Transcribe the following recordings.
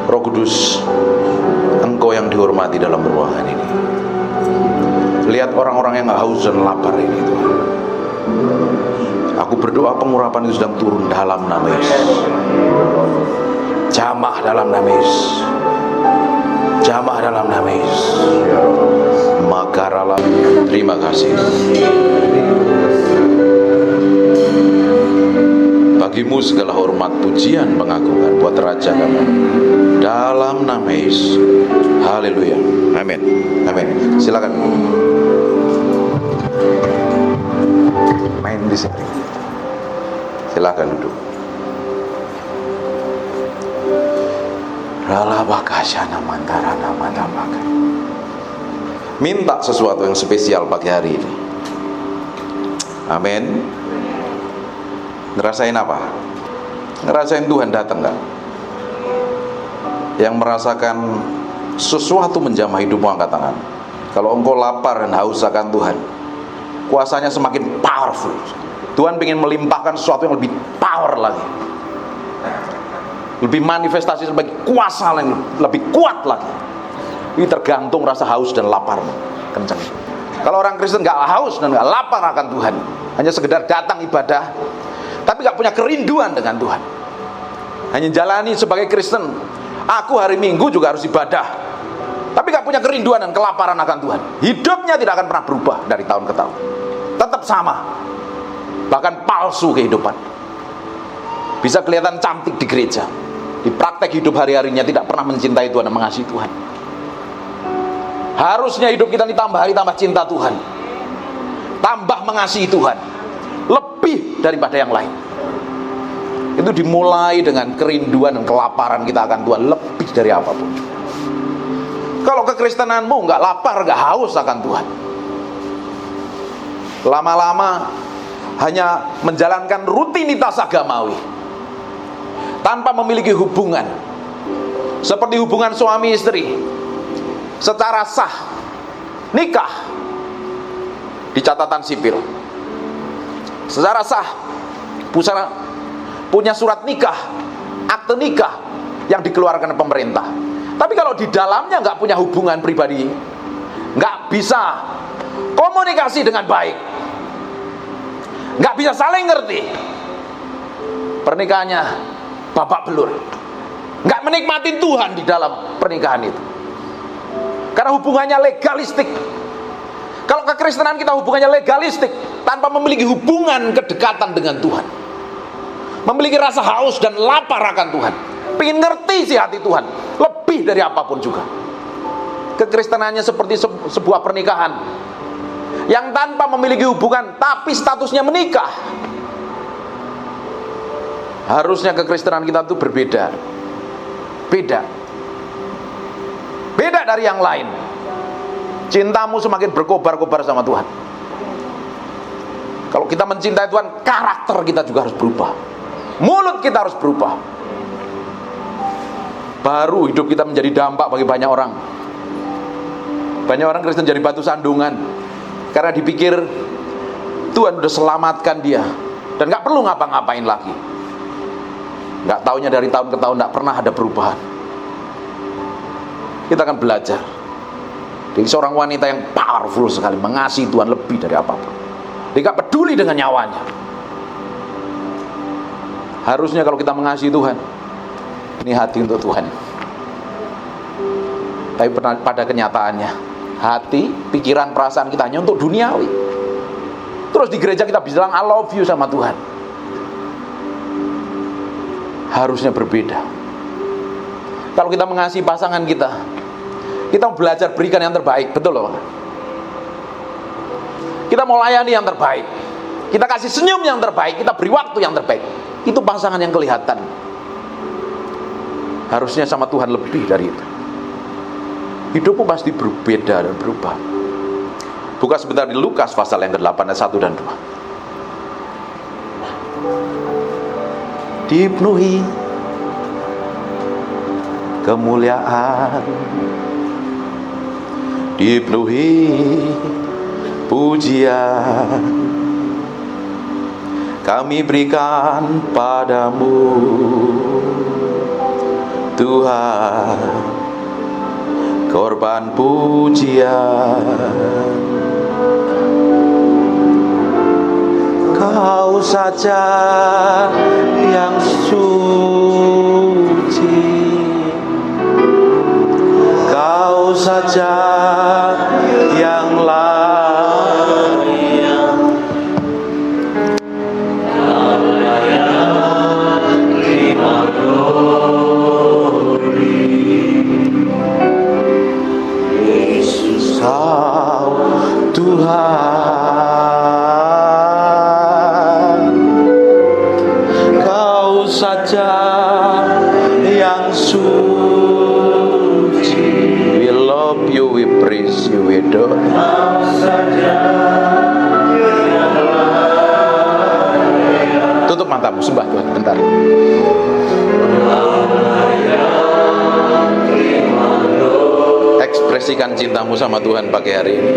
Roh Kudus, Engkau yang dihormati dalam ruangan ini. Lihat orang-orang yang haus dan lapar ini, Tuhan. Aku berdoa pengurapan itu sedang turun dalam nama Yesus. Jamah dalam nama Yesus. Jamah dalam nama Yesus. Makaralah. Terima kasih. Bagimu segala hormat, pujian, pengagungan buat Raja kami dalam nama Yesus. Haleluya. Amin. Amin. Silakan main di sini. Silakan duduk. Rala bakasyana mantara nama damakan. Minta sesuatu yang spesial pagi hari ini. Amin. Ngerasain apa? Ngerasain Tuhan datang gak? Yang merasakan sesuatu menjamah hidupmu, angkat tangan. Kalau engkau lapar dan haus akan Tuhan, kuasanya semakin powerful. Tuhan ingin melimpahkan sesuatu yang lebih power lagi, lebih manifestasi sebagai kuasa yang lebih kuat lagi. Ini tergantung rasa haus dan laparmu. Kencang. Kalau orang Kristen gak haus dan gak lapar akan Tuhan, hanya sekedar datang ibadah, tapi gak punya kerinduan dengan Tuhan, hanya jalani sebagai Kristen, aku hari Minggu juga harus ibadah, tapi gak punya kerinduan dan kelaparan akan Tuhan, hidupnya tidak akan pernah berubah dari tahun ke tahun, tetap sama, bahkan palsu kehidupan. Bisa kelihatan cantik di gereja, di praktek hidup hari-harinya tidak pernah mencintai Tuhan dan mengasihi Tuhan. Harusnya hidup kita ditambah hari tambah cinta Tuhan, tambah mengasihi Tuhan, lebih daripada yang lain. Itu dimulai dengan kerinduan dan kelaparan kita akan Tuhan lebih dari apapun. Kalau kekristenanmu nggak lapar, nggak haus akan Tuhan, lama-lama hanya menjalankan rutinitas agamawi tanpa memiliki hubungan, seperti hubungan suami istri secara sah, nikah di catatan sipil secara sah, punya surat nikah, akte nikah yang dikeluarkan pemerintah. Tapi kalau di dalamnya nggak punya hubungan pribadi, nggak bisa komunikasi dengan baik, nggak bisa saling ngerti, pernikahannya babak belur, nggak menikmati Tuhan di dalam pernikahan itu, karena hubungannya legalistik. Kalau kekristenan kita hubungannya legalistik, tanpa memiliki hubungan kedekatan dengan Tuhan, memiliki rasa haus dan lapar akan Tuhan, pengen ngerti si hati Tuhan lebih dari apapun juga. Kekristenannya seperti sebuah pernikahan yang tanpa memiliki hubungan tapi statusnya menikah. Harusnya kekristenan kita itu berbeda, beda dari yang lain. Cintamu semakin berkobar-kobar sama Tuhan. Kalau kita mencintai Tuhan, karakter kita juga harus berubah, mulut kita harus berubah, baru hidup kita menjadi dampak bagi banyak orang. Banyak orang Kristen jadi batu sandungan karena dipikir Tuhan udah selamatkan dia dan gak perlu ngapa-ngapain lagi. Gak taunya dari tahun ke tahun gak pernah ada perubahan. Kita akan belajar dari seorang wanita yang powerful sekali, mengasihi Tuhan lebih dari apapun. Dia gak peduli dengan nyawanya. Harusnya kalau kita mengasihi Tuhan, ini hati untuk Tuhan. Tapi pada kenyataannya, hati, pikiran, perasaan kita hanya untuk duniawi. Terus di gereja kita bilang I love you sama Tuhan. Harusnya berbeda. Kalau kita mengasihi pasangan kita mau belajar berikan yang terbaik, betul loh. Kita mau layani yang terbaik, kita kasih senyum yang terbaik, kita beri waktu yang terbaik. Itu pasangan yang kelihatan. Harusnya sama Tuhan lebih dari itu. Hidupmu pasti berbeda dan berubah. Buka sebentar di Lukas pasal yang ke-8 ayat 1 dan 2. Dipenuhi kemuliaan, dipenuhi pujian, kami berikan padamu Tuhan, korban pujian. Kau saja yang suci, Kau saja yang layak, terima glory. Yesus, Kau Tuhan, Kau saja yang suci. We love you, we praise you, we adore you. Kau saja yang layak. Tutup matamu, sembah Tuhan bentar. Ekspresikan cintamu sama Tuhan pagi hari ini.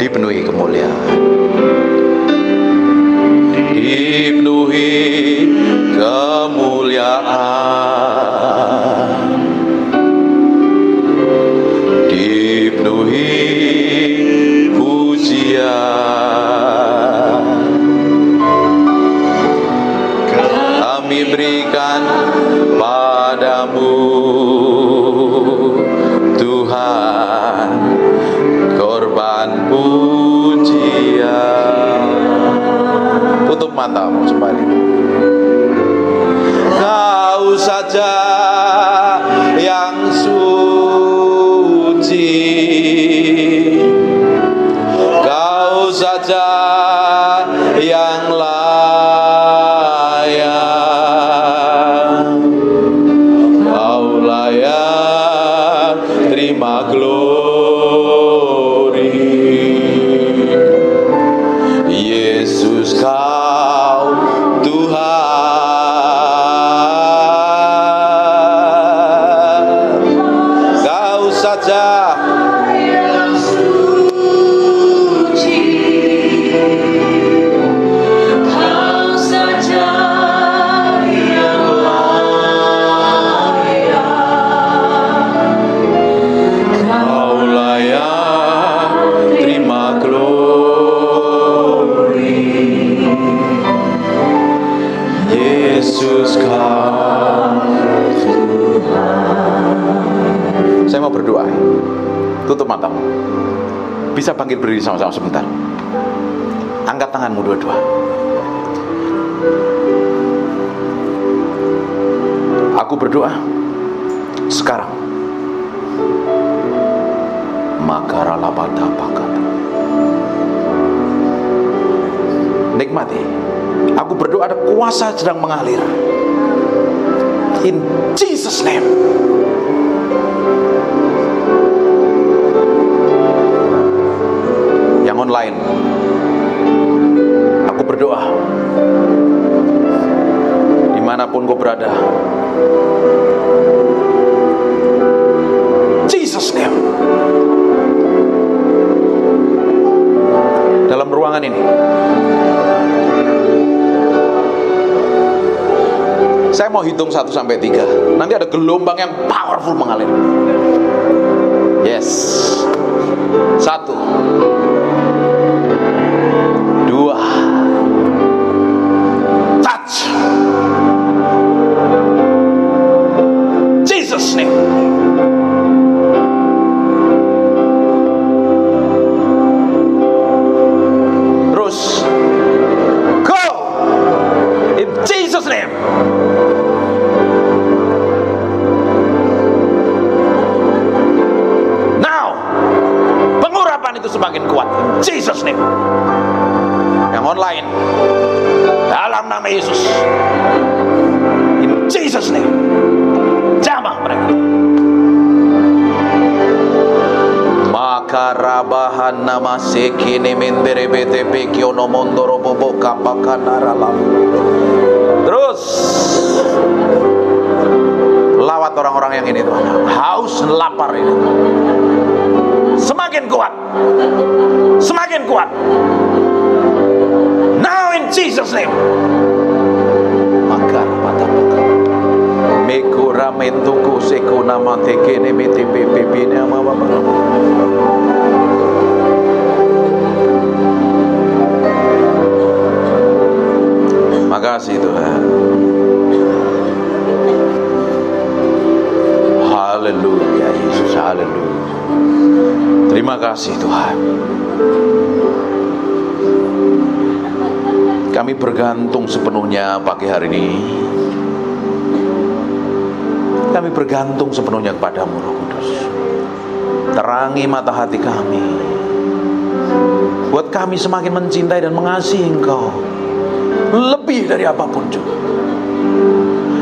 Dipenuhi kemuliaan, dipenuhi kemuliaan, dipenuhi pujian. Kami berikan padamu Tuhan, korban pujian. Tutup matamu kembali. Kau saja yang suci, Kau saja yang layak, Kau layak terima glory. Yesus, Kau Tuhan, Kau saja yang suci, Kau saja yang layak, Kau layak terima glory. Yesus, Kau Tuhan. Saya mau berdoa. Tutup matamu. Bisa bangkit berdiri sama-sama sebentar. Angkat tanganmu dua-dua. Aku berdoa sekarang. Makaralabata pakata. Nikmati. Aku berdoa ada kuasa sedang mengalir. In Jesus' name. Yang online, aku berdoa dimanapun kau berada, Jesus' name. Dalam ruangan ini, saya mau hitung 1 sampai 3. Nanti ada gelombang yang powerful mengalir. Yes. 1, 2, touch. Jesus' name. Terus, go in Jesus' name. Now, pengurapan itu semakin kuat in Jesus' name. Yang online, dalam nama Yesus, in Jesus' name, jamah mereka. Makarabahan nama sekini mindere btp kiono mondoro bobo kapakanaralam. Terus lawat orang-orang yang ini Tuhan, haus dan lapar ini semakin kuat, semakin kuat. Now in Jesus name. Maka pada pekan. Megora mentuku seko nama teke nemete pepe nama apa. Makasih Tuhan. Haleluya Yesus, haleluya. Terima kasih Tuhan. Kami bergantung sepenuhnya pagi hari ini. Kami bergantung sepenuhnya kepadamu Roh Kudus. Terangi mata hati kami. Buat kami semakin mencintai dan mengasihi Engkau lebih dari apapun juga.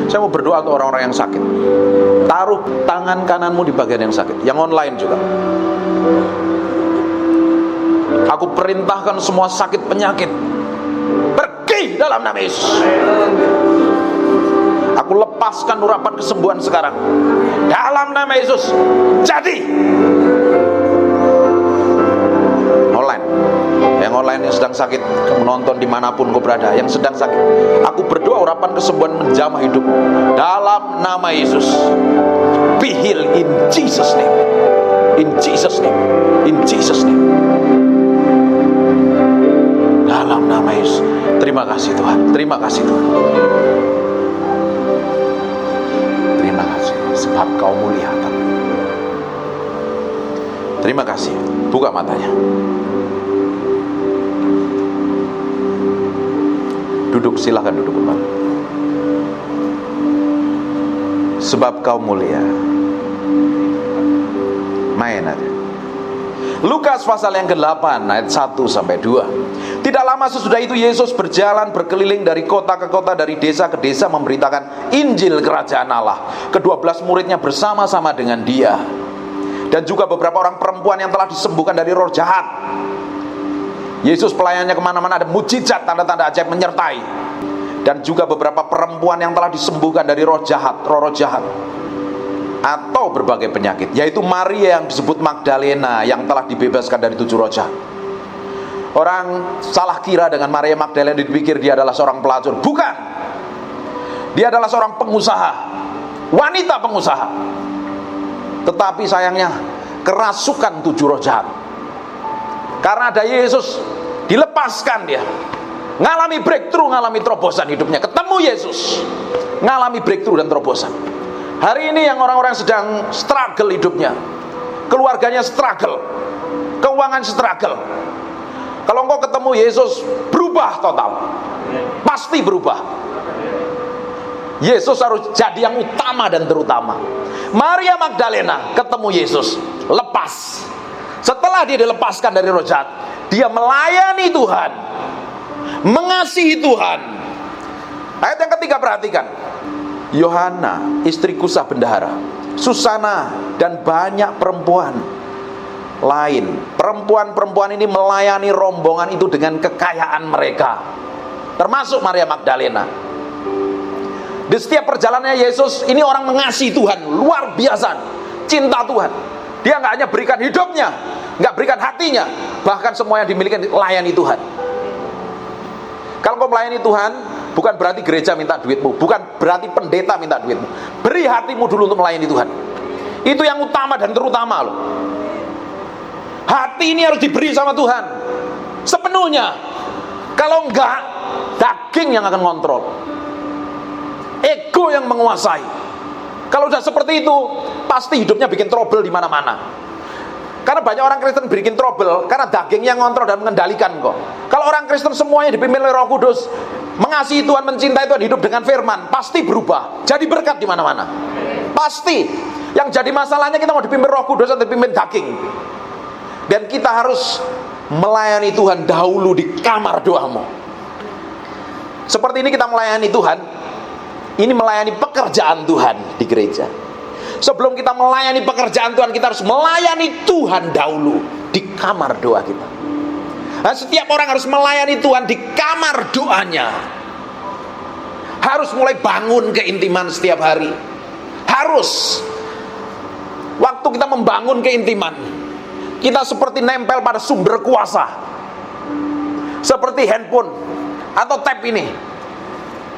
Saya mau berdoa untuk orang-orang yang sakit. Taruh tangan kananmu di bagian yang sakit. Yang online juga. Aku perintahkan semua sakit penyakit pergi dalam nama Yesus. Aku lepaskan urapan kesembuhan sekarang dalam nama Yesus. Jadi online, yang online yang sedang sakit, kamu nonton dimanapun kau berada, yang sedang sakit, aku berdoa urapan kesembuhan menjamah hidup dalam nama Yesus. Be healed in Jesus name. In Jesus name. In Jesus name. Dalam nama Yesus. Terima kasih Tuhan. Terima kasih Tuhan. Terima kasih sebab Kau mulia. Terima kasih. Buka matanya. Duduk, silakan duduk kembali. Sebab Kau mulia. Main aja. Lukas pasal yang ke-8 ayat 1 sampai 2. Tidak lama sesudah itu Yesus berjalan berkeliling dari kota ke kota, dari desa ke desa, memberitakan Injil kerajaan Allah. Ke-12 muridnya bersama-sama dengan dia, dan juga beberapa orang perempuan yang telah disembuhkan dari roh jahat. Yesus pelayannya kemana-mana, ada mujizat, tanda-tanda ajaib menyertai. Dan juga beberapa perempuan yang telah disembuhkan dari roh jahat, roh jahat atau berbagai penyakit, yaitu Maria yang disebut Magdalena yang telah dibebaskan dari 7 roh jahat. Orang salah kira dengan Maria Magdalena, dipikir dia adalah seorang pelacur. Bukan. Dia adalah seorang pengusaha, wanita pengusaha. Tetapi sayangnya kerasukan 7 roh jahat. Karena ada Yesus, dilepaskan dia. Ngalami breakthrough, ngalami terobosan hidupnya. Ketemu Yesus, ngalami breakthrough dan terobosan. Hari ini yang orang-orang sedang struggle hidupnya, keluarganya struggle, keuangan struggle. Kalau engkau ketemu Yesus, berubah total. Pasti berubah. Yesus harus jadi yang utama dan terutama. Maria Magdalena ketemu Yesus, lepas. Setelah dia dilepaskan dari roh jahat, dia melayani Tuhan, mengasihi Tuhan. Ayat yang ketiga, perhatikan. Yohana, istri Kusa bendahara, Susana, dan banyak perempuan lain. Perempuan-perempuan ini melayani rombongan itu dengan kekayaan mereka, termasuk Maria Magdalena. Di setiap perjalanannya Yesus, ini orang mengasihi Tuhan, luar biasa, cinta Tuhan. Dia nggak hanya berikan hidupnya, nggak berikan hatinya, bahkan semua yang dimiliki layani Tuhan. Kalau kau melayani Tuhan, bukan berarti gereja minta duitmu, bukan berarti pendeta minta duitmu. Beri hatimu dulu untuk melayani Tuhan. Itu yang utama dan terutama loh. Hati ini harus diberi sama Tuhan sepenuhnya. Kalau enggak, daging yang akan kontrol, ego yang menguasai. Kalau sudah seperti itu, pasti hidupnya bikin trouble di mana-mana. Karena banyak orang Kristen bikin trouble karena dagingnya ngontrol dan mengendalikan kok. Kalau orang Kristen semuanya dipimpin oleh Roh Kudus, mengasihi Tuhan, mencintai Tuhan, hidup dengan firman, pasti berubah, jadi berkat di mana-mana. Pasti. Yang jadi masalahnya kita mau dipimpin Roh Kudus atau dipimpin daging. Dan kita harus melayani Tuhan dahulu di kamar doamu. Seperti ini kita melayani Tuhan. Ini melayani pekerjaan Tuhan di gereja. Sebelum kita melayani pekerjaan Tuhan, kita harus melayani Tuhan dahulu di kamar doa kita. Nah, setiap orang harus melayani Tuhan di kamar doanya. Harus mulai bangun keintiman setiap hari. Harus. Waktu kita membangun keintiman, kita seperti nempel pada sumber kuasa. Seperti handphone, atau tap ini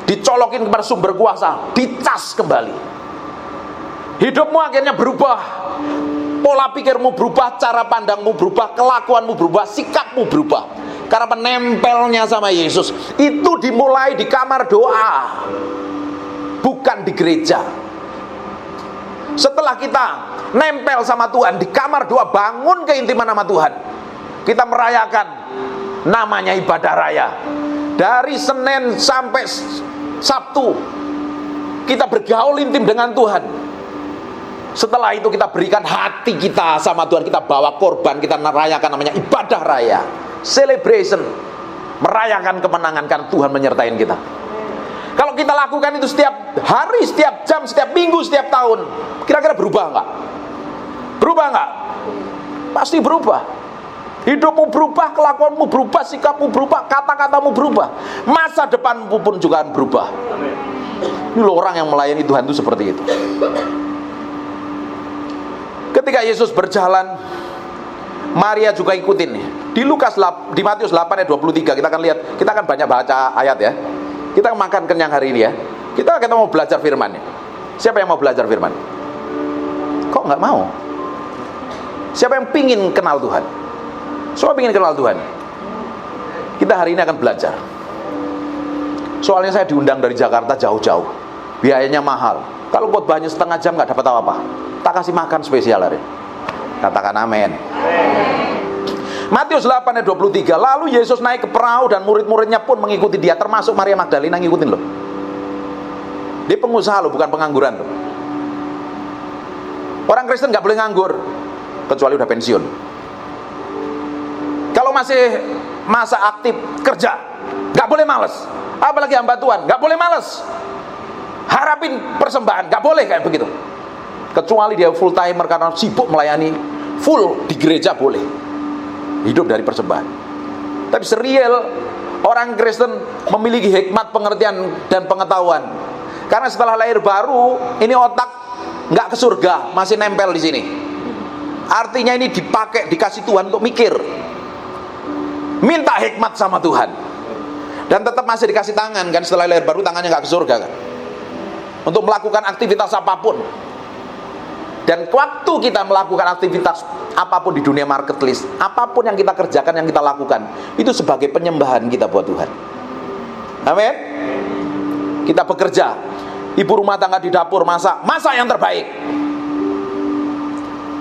dicolokin kepada sumber kuasa, dicas kembali. Hidupmu akhirnya berubah, pola pikirmu berubah, cara pandangmu berubah, kelakuanmu berubah, sikapmu berubah. Karena penempelnya sama Yesus itu dimulai di kamar doa, bukan di gereja. Setelah kita nempel sama Tuhan di kamar doa, bangun keintiman sama Tuhan, kita merayakan namanya ibadah raya. Dari Senin sampai Sabtu kita bergaul intim dengan Tuhan. Setelah itu kita berikan hati kita sama Tuhan, kita bawa korban, kita merayakan namanya ibadah raya, celebration, merayakan kemenangan karena Tuhan menyertai kita. Kalau kita lakukan itu setiap hari, setiap jam, setiap minggu, setiap tahun, kira-kira berubah nggak? Berubah nggak? Pasti berubah. Hidupmu berubah, kelakuanmu berubah, sikapmu berubah, kata-katamu berubah, masa depanmu pun juga akan berubah. Ini loh orang yang melayani Tuhan itu seperti itu. Ketika Yesus berjalan, Maria juga ikutin. Di Matius 8 ayat 23 kita akan lihat, kita akan banyak baca ayat ya. Kita makan kenyang hari ini ya. Kita mau belajar firman ya. Siapa yang mau belajar firman? Kok nggak mau? Siapa yang pingin kenal Tuhan? Semua pingin kenal Tuhan. Kita hari ini akan belajar. Soalnya saya diundang dari Jakarta jauh-jauh, biayanya mahal. Kalau khotbahnya setengah jam nggak dapat apa-apa, tak kasih makan spesial hari. Katakan amin. Matius 8 ayat 23. Lalu Yesus naik ke perahu dan murid-muridnya pun mengikuti dia, termasuk Maria Magdalena ngikutin loh. Dia pengusaha loh, bukan pengangguran loh. Orang Kristen nggak boleh nganggur kecuali udah pensiun. Kalau masih masa aktif kerja, nggak boleh males. Apalagi hamba Tuhan, nggak boleh males. Harapin persembahan, nggak boleh kayak begitu. Kecuali dia full timer karena sibuk melayani full di gereja boleh. Hidup dari persembahan. Tapi serial orang Kristen memiliki hikmat, pengertian dan pengetahuan. Karena setelah lahir baru, ini otak nggak ke surga, masih nempel di sini. Artinya ini dipakai, dikasih Tuhan untuk mikir. Minta hikmat sama Tuhan. Dan tetap masih dikasih tangan kan, setelah lahir baru tangannya nggak ke surga kan. Untuk melakukan aktivitas apapun. Dan waktu kita melakukan aktivitas apapun di dunia marketplace, apapun yang kita kerjakan, yang kita lakukan, itu sebagai penyembahan kita buat Tuhan. Amin. Kita bekerja, ibu rumah tangga di dapur masak yang terbaik.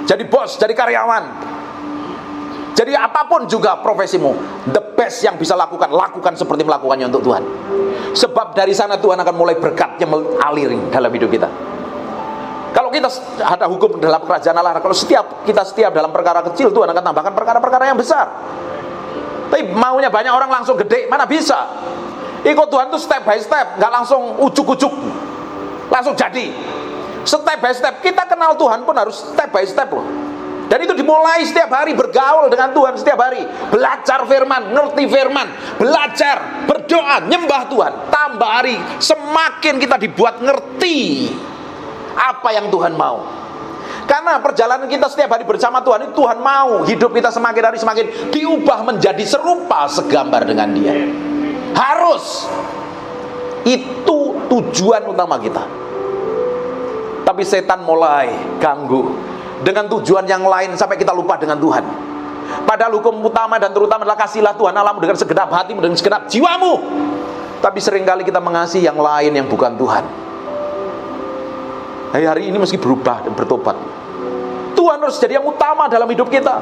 Jadi bos, jadi karyawan, jadi apapun juga profesimu, the best yang bisa lakukan seperti melakukannya untuk Tuhan. Sebab dari sana Tuhan akan mulai berkatnya mengalir dalam hidup kita. Kalau kita ada hukum dalam kerajaan Allah, kalau kita setiap dalam perkara kecil, Tuhan akan tambahkan perkara-perkara yang besar. Tapi maunya banyak orang langsung gede, mana bisa? Ikut Tuhan itu step by step, nggak langsung ujuk-ujuk, langsung jadi. Step by step, kita kenal Tuhan pun harus step by step loh. Dan itu dimulai setiap hari bergaul dengan Tuhan setiap hari, belajar firman, ngerti firman, belajar, berdoa, nyembah Tuhan. Tambah hari, semakin kita dibuat ngerti apa yang Tuhan mau. Karena perjalanan kita setiap hari bersama Tuhan itu Tuhan mau hidup kita semakin hari semakin diubah menjadi serupa segambar dengan Dia. Harus. Itu tujuan utama kita. Tapi setan mulai ganggu dengan tujuan yang lain sampai kita lupa dengan Tuhan. Padahal hukum utama dan terutama adalah kasihilah Tuhan Allahmu dengan segenap hatimu dan segenap jiwamu. Tapi seringkali kita mengasihi yang lain yang bukan Tuhan. Hari ini mesti berubah dan bertobat. Tuhan harus jadi yang utama dalam hidup kita.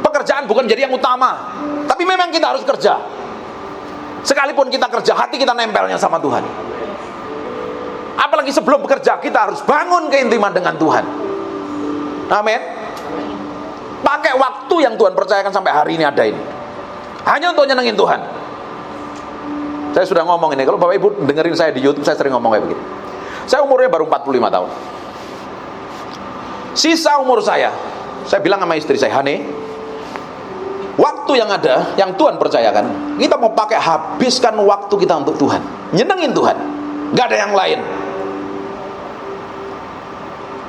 Pekerjaan bukan jadi yang utama, tapi memang kita harus kerja. Sekalipun kita kerja, hati kita nempelnya sama Tuhan. Apalagi sebelum bekerja, kita harus bangun keintiman dengan Tuhan. Amin. Pakai waktu yang Tuhan percayakan sampai hari ini ada ini, hanya untuk nyenengin Tuhan. Saya sudah ngomong ini, kalau Bapak Ibu dengerin saya di YouTube, saya sering ngomong kayak begini. Saya umurnya baru 45 tahun. Sisa umur saya bilang sama istri saya, Hane, waktu yang ada, yang Tuhan percayakan, kita mau pakai habiskan waktu kita untuk Tuhan, nyenengin Tuhan, gak ada yang lain.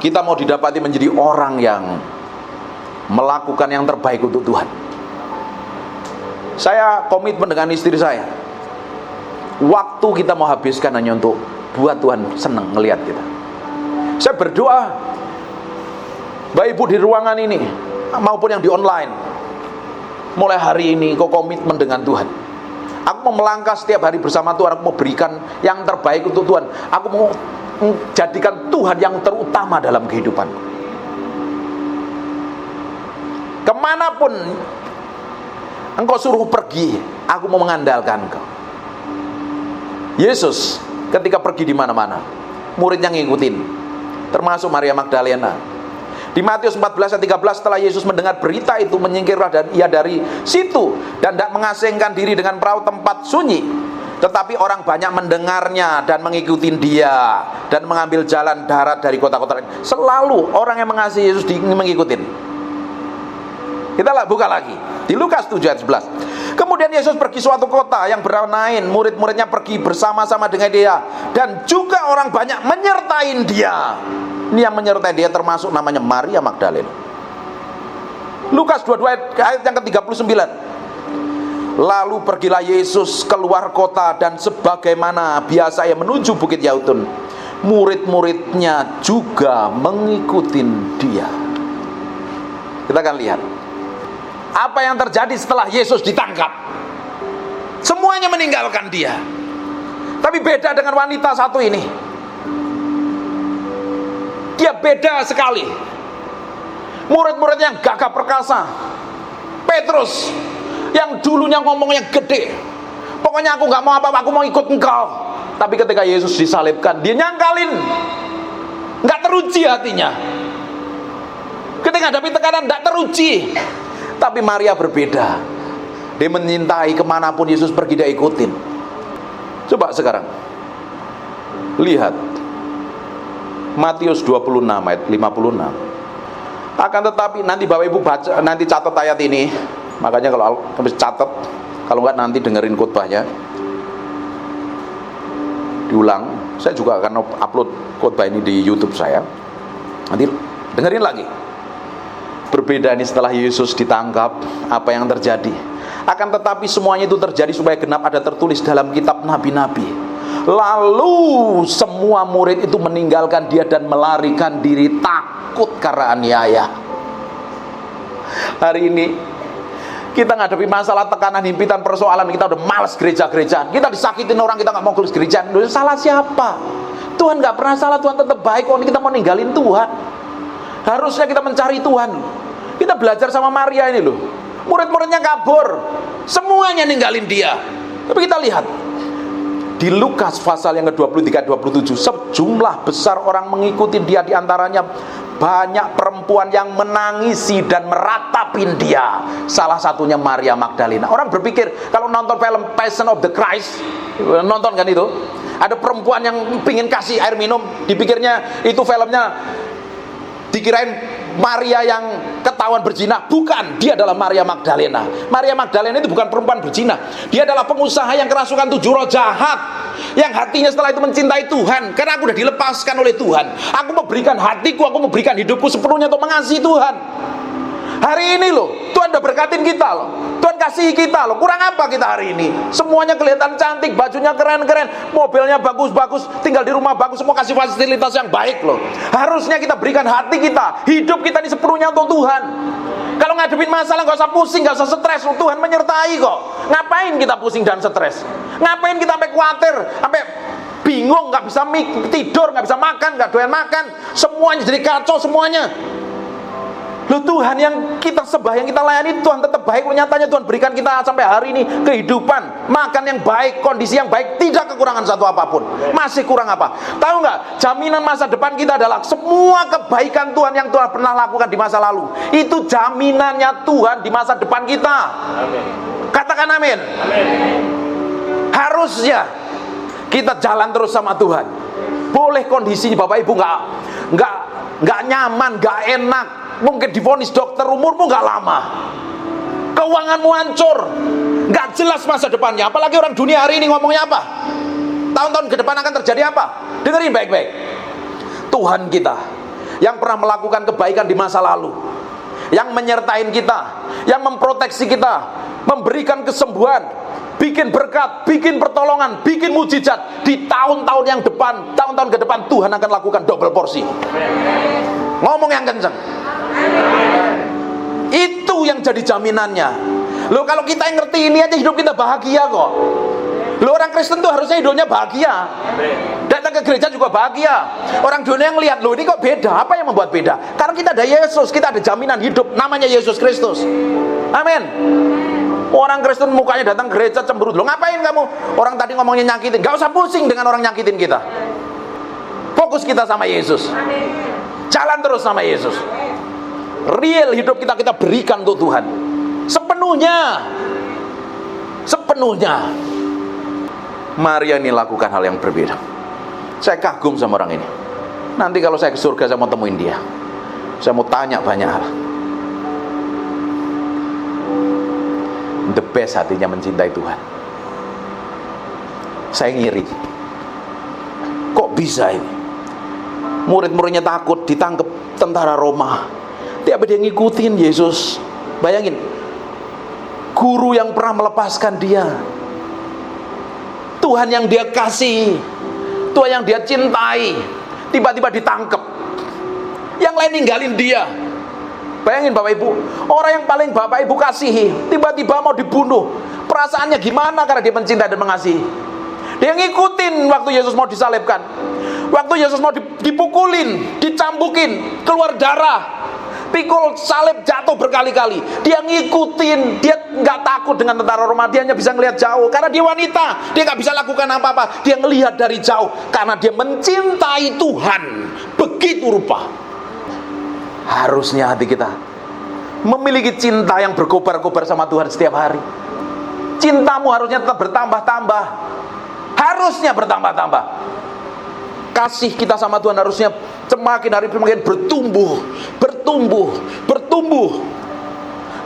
Kita mau didapati menjadi orang yang melakukan yang terbaik untuk Tuhan. Saya komitmen dengan istri saya, waktu kita mau habiskan hanya untuk buat Tuhan senang ngelihat kita. Saya berdoa, Bapak Ibu di ruangan ini maupun yang di online, mulai hari ini kau komitmen dengan Tuhan. Aku mau melangkah setiap hari bersama Tuhan. Aku mau berikan yang terbaik untuk Tuhan. Aku mau jadikan Tuhan yang terutama dalam kehidupanku. Kemanapun engkau suruh pergi, aku mau mengandalkan engkau. Yesus ketika pergi di mana-mana, muridnya ngikutin, termasuk Maria Magdalena. Di Matius 14 ayat 13, setelah Yesus mendengar berita itu, menyingkirlah ia dari situ dan tidak mengasingkan diri dengan perahu tempat sunyi. Tetapi orang banyak mendengarnya dan mengikuti dia, dan mengambil jalan darat dari kota-kota lain. Selalu orang yang mengasihi Yesus mengikuti. Kita buka lagi di Lukas 7 ayat 11. Kemudian Yesus pergi suatu kota yang beramai, murid-muridnya pergi bersama-sama dengan dia, dan juga orang banyak menyertai dia. Ini yang menyertai dia termasuk namanya Maria Magdalena. Lukas 22 ayat yang ke-39. Lalu pergilah Yesus keluar kota, dan sebagaimana biasa ia menuju Bukit Yaitun. Murid-muridnya juga mengikuti dia. Kita akan lihat apa yang terjadi setelah Yesus ditangkap. Semuanya meninggalkan dia. Tapi beda dengan wanita satu ini. Dia beda sekali. Murid-muridnya yang gagah perkasa. Petrus yang dulunya ngomongnya gede, pokoknya aku gak mau apa-apa, aku mau ikut engkau. Tapi ketika Yesus disalibkan, dia nyangkalin, gak teruji hatinya. Ketika hadapi tekanan gak teruji. Tapi Maria berbeda. Dia menyintai, kemanapun Yesus pergi dia ikutin. Coba sekarang lihat Matius 26 ayat 56. Akan tetapi nanti Bapak Ibu baca, nanti catat ayat ini. Makanya kalau habis catat, kalau enggak nanti dengerin khotbahnya diulang. Saya juga akan upload khotbah ini di YouTube saya. Nanti dengerin lagi. Berbeda ini setelah Yesus ditangkap, apa yang terjadi. Akan tetapi semuanya itu terjadi supaya genap ada tertulis dalam kitab nabi-nabi. Lalu semua murid itu meninggalkan dia dan melarikan diri takut karena aniaya. Hari ini kita ngadepi masalah, tekanan, himpitan, persoalan, kita udah malas gereja-gerejaan, kita disakitin orang, kita gak mau ke gereja. Salah siapa? Tuhan gak pernah salah, Tuhan tetap baik. Kok kita mau ninggalin Tuhan? Harusnya kita mencari Tuhan. Kita belajar sama Maria ini loh. Murid-muridnya kabur, semuanya ninggalin dia. Tapi kita lihat di Lukas pasal yang ke-23-27, sejumlah besar orang mengikuti dia, diantaranya banyak perempuan yang menangisi dan meratapin dia. Salah satunya Maria Magdalena. Orang berpikir kalau nonton film Passion of the Christ, nonton kan itu, ada perempuan yang pingin kasih air minum, dipikirnya itu filmnya, dikirain Maria yang ketahuan berzina. Bukan, dia adalah Maria Magdalena. Maria Magdalena itu bukan perempuan berzina. Dia adalah pengusaha yang kerasukan 7 roh jahat, yang hatinya setelah itu mencintai Tuhan. Karena aku sudah dilepaskan oleh Tuhan, aku memberikan hatiku, aku memberikan hidupku sepenuhnya untuk mengasihi Tuhan. Hari ini loh, Tuhan udah berkatin kita loh, Tuhan kasih kita loh. Kurang apa kita hari ini? Semuanya kelihatan cantik, bajunya keren-keren, mobilnya bagus-bagus, tinggal di rumah bagus, semua kasih fasilitas yang baik loh. Harusnya kita berikan hati kita, hidup kita ini sepenuhnya untuk Tuhan. Kalau ngadepin masalah gak usah pusing, gak usah stres, Tuhan menyertai kok. Ngapain kita pusing dan stres? Ngapain kita sampai khawatir, sampai bingung, gak bisa tidur, gak bisa makan, gak doyan makan, semuanya jadi kacau semuanya. Loh, Tuhan yang kita sembah, yang kita layani, Tuhan tetap baik. Nyatanya Tuhan berikan kita sampai hari ini kehidupan, makan yang baik, kondisi yang baik, tidak kekurangan satu apapun. Masih kurang apa? Tahu nggak? Jaminan masa depan kita adalah semua kebaikan Tuhan yang Tuhan pernah lakukan di masa lalu. Itu jaminannya Tuhan di masa depan kita. Amin. Katakan amin. Amin. Harusnya kita jalan terus sama Tuhan. Boleh kondisi Bapak Ibu nggak nyaman, nggak enak, mungkin divonis dokter, umurmu gak lama, keuanganmu hancur, gak jelas masa depannya. Apalagi orang dunia hari ini ngomongnya apa? Tahun-tahun ke depan akan terjadi apa? Dengerin baik-baik. Tuhan kita yang pernah melakukan kebaikan di masa lalu, yang menyertain kita, yang memproteksi kita, memberikan kesembuhan, bikin berkat, bikin pertolongan, bikin mujizat. Di tahun-tahun yang depan, tahun-tahun ke depan, Tuhan akan lakukan double porsi. Ngomong yang kencang. Itu yang jadi jaminannya. Loh, kalau kita yang ngerti ini aja, hidup kita bahagia kok. Loh, orang Kristen tuh harusnya hidupnya bahagia. Datang ke gereja juga bahagia. Orang dunia yang lihat, loh ini kok beda. Apa yang membuat beda? Karena kita ada Yesus, kita ada jaminan hidup, namanya Yesus Kristus. Amin. Orang Kristen mukanya datang gereja cemberut. Loh, ngapain kamu? Orang tadi ngomongnya nyakitin. Gak usah pusing dengan orang nyakitin kita. Fokus kita sama Yesus. Jalan terus sama Yesus. Real hidup kita berikan untuk Tuhan sepenuhnya. Maria ini lakukan hal yang berbeda. Saya kagum sama orang ini. Nanti kalau saya ke surga, saya mau temuin dia. Saya mau tanya banyak hal. The best hatinya mencintai Tuhan. Saya ngiri. Kok bisa ini? Murid-muridnya takut ditangkap tentara Roma, tapi dia ngikutin Yesus. Bayangin, guru yang pernah melepaskan dia, Tuhan yang dia kasih, Tuhan yang dia cintai, tiba-tiba ditangkap. Yang lain ninggalin dia. Bayangin Bapak Ibu, orang yang paling Bapak Ibu kasihi tiba-tiba mau dibunuh. Perasaannya gimana? Karena dia mencintai dan mengasihi. Dia ngikutin waktu Yesus mau disalibkan, waktu Yesus mau dipukulin, dicambukin, keluar darah, pikul salib, jatuh berkali-kali. Dia ngikutin. Dia nggak takut dengan tentara Roma. Dia hanya bisa ngelihat jauh karena dia wanita. Dia nggak bisa lakukan apa-apa. Dia ngelihat dari jauh karena dia mencintai Tuhan begitu rupa. Harusnya hati kita memiliki cinta yang berkobar-kobar sama Tuhan setiap hari. Cintamu harusnya tetap bertambah-tambah. Harusnya bertambah-tambah. Kasih kita sama Tuhan harusnya semakin hari semakin bertumbuh.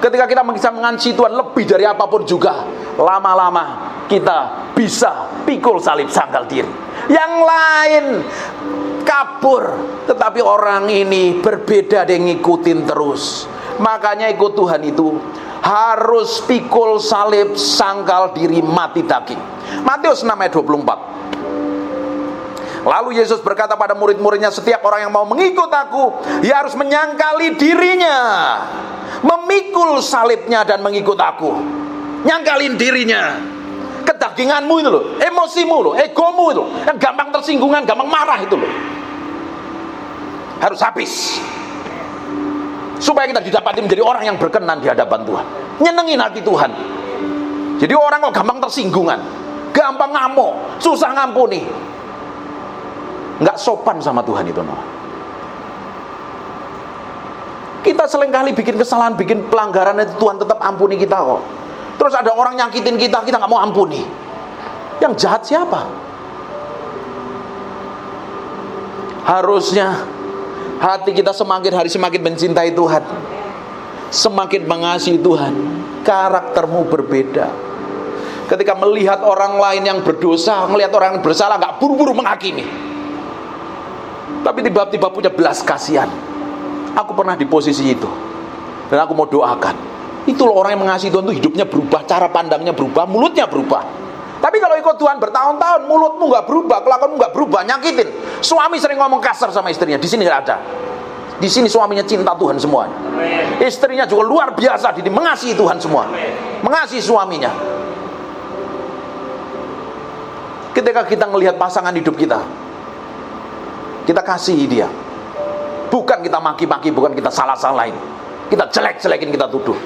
Ketika kita bisa mengasihi Tuhan lebih dari apapun juga, lama-lama kita bisa pikul salib sangkal diri. Yang lain kabur, tetapi orang ini berbeda, dia ngikutin terus. Makanya ikut Tuhan itu harus pikul salib sangkal diri, mati daging. Matius 6 ayat 24. Lalu Yesus berkata pada murid-muridnya, setiap orang yang mau mengikut aku, ia harus menyangkali dirinya, memikul salibnya dan mengikut aku. Nyangkalin dirinya, kedaginganmu itu loh, emosimu loh, egomu itu, yang gampang tersinggungan, gampang marah itu loh, harus habis. Supaya kita didapati menjadi orang yang berkenan di hadapan Tuhan, nyenengin hati Tuhan. Jadi orang kok gampang tersinggungan, gampang ngamuk, susah ngampuni, nggak sopan sama Tuhan itu. Kita seringkali bikin kesalahan, bikin pelanggaran, itu Tuhan tetap ampuni kita kok. Terus ada orang nyakitin kita, kita nggak mau ampuni. Yang jahat siapa? Harusnya hati kita semakin hari semakin mencintai Tuhan, semakin mengasihi Tuhan. Karaktermu berbeda. Ketika melihat orang lain yang berdosa, melihat orang yang bersalah, nggak buru-buru menghakimi, tapi tiba-tiba punya belas kasihan. Aku pernah di posisi itu, dan aku mau doakan. Itu loh orang yang mengasihi Tuhan, itu hidupnya berubah, cara pandangnya berubah, mulutnya berubah. Tapi kalau ikut Tuhan bertahun-tahun, mulutmu nggak berubah, kelakuanmu nggak berubah, nyakitin. Suami sering ngomong kasar sama istrinya, di sini nggak ada. Di sini suaminya cinta Tuhan semuanya. Istrinya juga luar biasa, jadi mengasihi Tuhan semua, mengasihi suaminya. Ketika kita melihat pasangan hidup kita, kita kasihi dia. Bukan kita maki-maki, bukan kita salah-salahin, kita jelek-jelekin, kita tuduh.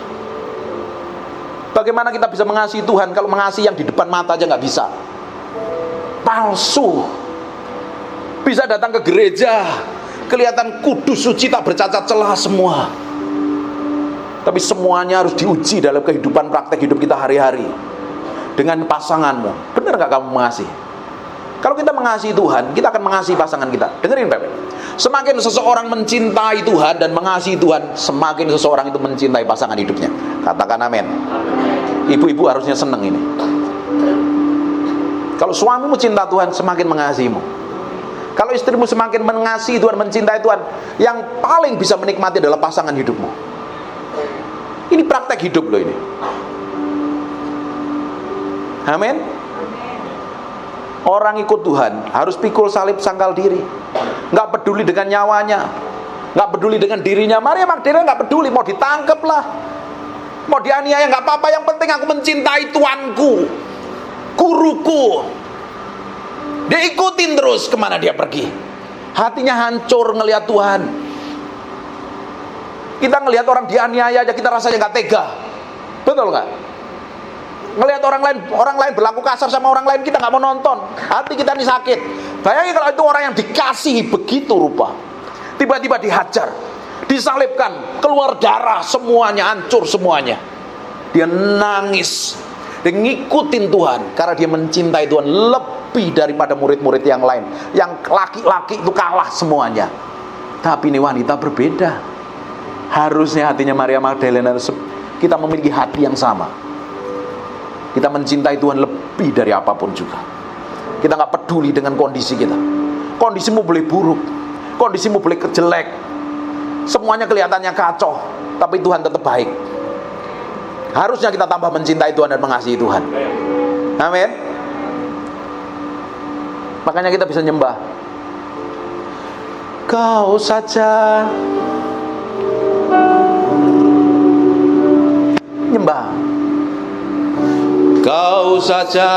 Bagaimana kita bisa mengasihi Tuhan kalau mengasihi yang di depan mata aja nggak bisa? Palsu. Bisa datang ke gereja, kelihatan kudus, suci, tak bercacat celah semua, tapi semuanya harus diuji dalam kehidupan praktek hidup kita hari-hari. Dengan pasanganmu, benar nggak kamu mengasihi? Kalau kita mengasihi Tuhan, kita akan mengasihi pasangan kita. Dengerin Bapak, semakin seseorang mencintai Tuhan dan mengasihi Tuhan, semakin seseorang itu mencintai pasangan hidupnya. Katakan amin. Ibu-ibu harusnya seneng ini. Kalau suamimu cinta Tuhan, semakin mengasihimu. Kalau istrimu semakin mengasihi Tuhan, mencintai Tuhan, yang paling bisa menikmati adalah pasangan hidupmu. Ini praktek hidup loh ini. Amin. Orang ikut Tuhan harus pikul salib, sangkal diri, nggak peduli dengan nyawanya, nggak peduli dengan dirinya. Maria Magdalena nggak peduli, mau ditangkap lah, mau dianiaya nggak apa-apa, yang penting aku mencintai Tuanku, guruku. Dia ikutin terus kemana dia pergi. Hatinya hancur ngelihat Tuhan. Kita ngelihat orang dianiaya aja kita rasanya nggak tega, betul nggak? Ngelihat orang lain berlaku kasar sama orang lain, kita nggak mau nonton, hati kita ini sakit. Bayangin kalau itu orang yang dikasihi begitu rupa, tiba-tiba dihajar, disalibkan, keluar darah, semuanya hancur semuanya. Dia nangis, dia ngikutin Tuhan karena dia mencintai Tuhan lebih daripada murid-murid yang lain. Yang laki-laki itu kalah semuanya. Tapi ini wanita berbeda. Harusnya hatinya Maria Magdalena, kita memiliki hati yang sama. Kita mencintai Tuhan lebih dari apapun juga. Kita gak peduli dengan kondisi kita. Kondisimu boleh buruk, kondisimu boleh jelek, semuanya kelihatannya kacau, tapi Tuhan tetap baik. Harusnya kita tambah mencintai Tuhan dan mengasihi Tuhan. Amin. Makanya kita bisa nyembah. Kau saja, nyembah. Kau saja,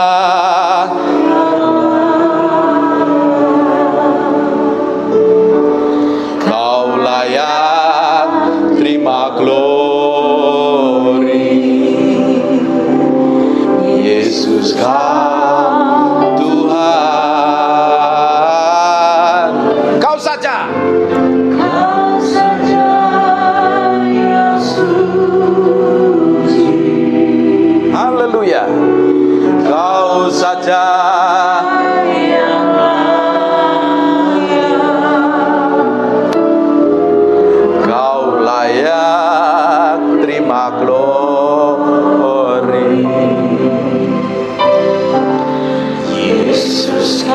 Kau layak terima glory. Yesus Kau Tuhan. Kau saja. Kau saja Yesus. Haleluya. Kau saja yang layak, Kau layak terima glory. Yesus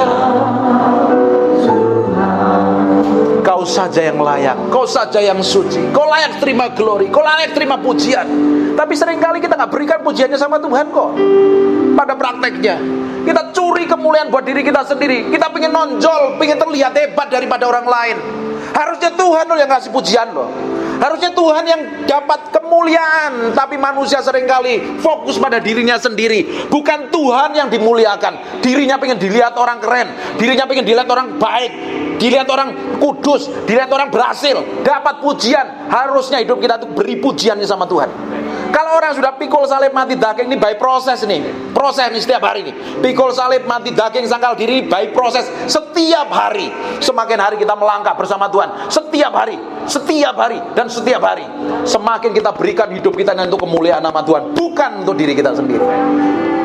Kau saja yang layak, Kau saja yang suci, Kau layak terima glory, Kau layak terima pujian. Tapi seringkali kita gak berikan pujiannya sama Tuhan kok. Pada prakteknya kita curi kemuliaan buat diri kita sendiri. Kita pengen nonjol, pengen terlihat hebat daripada orang lain. Harusnya Tuhan loh yang ngasih pujian loh. Harusnya Tuhan yang dapat kemuliaan. Tapi manusia seringkali fokus pada dirinya sendiri. Bukan Tuhan yang dimuliakan. Dirinya pengen dilihat orang keren, dirinya pengen dilihat orang baik, dilihat orang kudus, dilihat orang berhasil, dapat pujian. Harusnya hidup kita tuh beri pujiannya sama Tuhan. Kalau orang sudah pikul salib mati daging, ini by proses nih. Proses nih setiap hari nih. Pikul salib mati daging sangkal diri by proses setiap hari. Semakin hari kita melangkah bersama Tuhan, setiap hari dan setiap hari. Semakin kita berikan hidup kita untuk kemuliaan nama Tuhan, bukan untuk diri kita sendiri.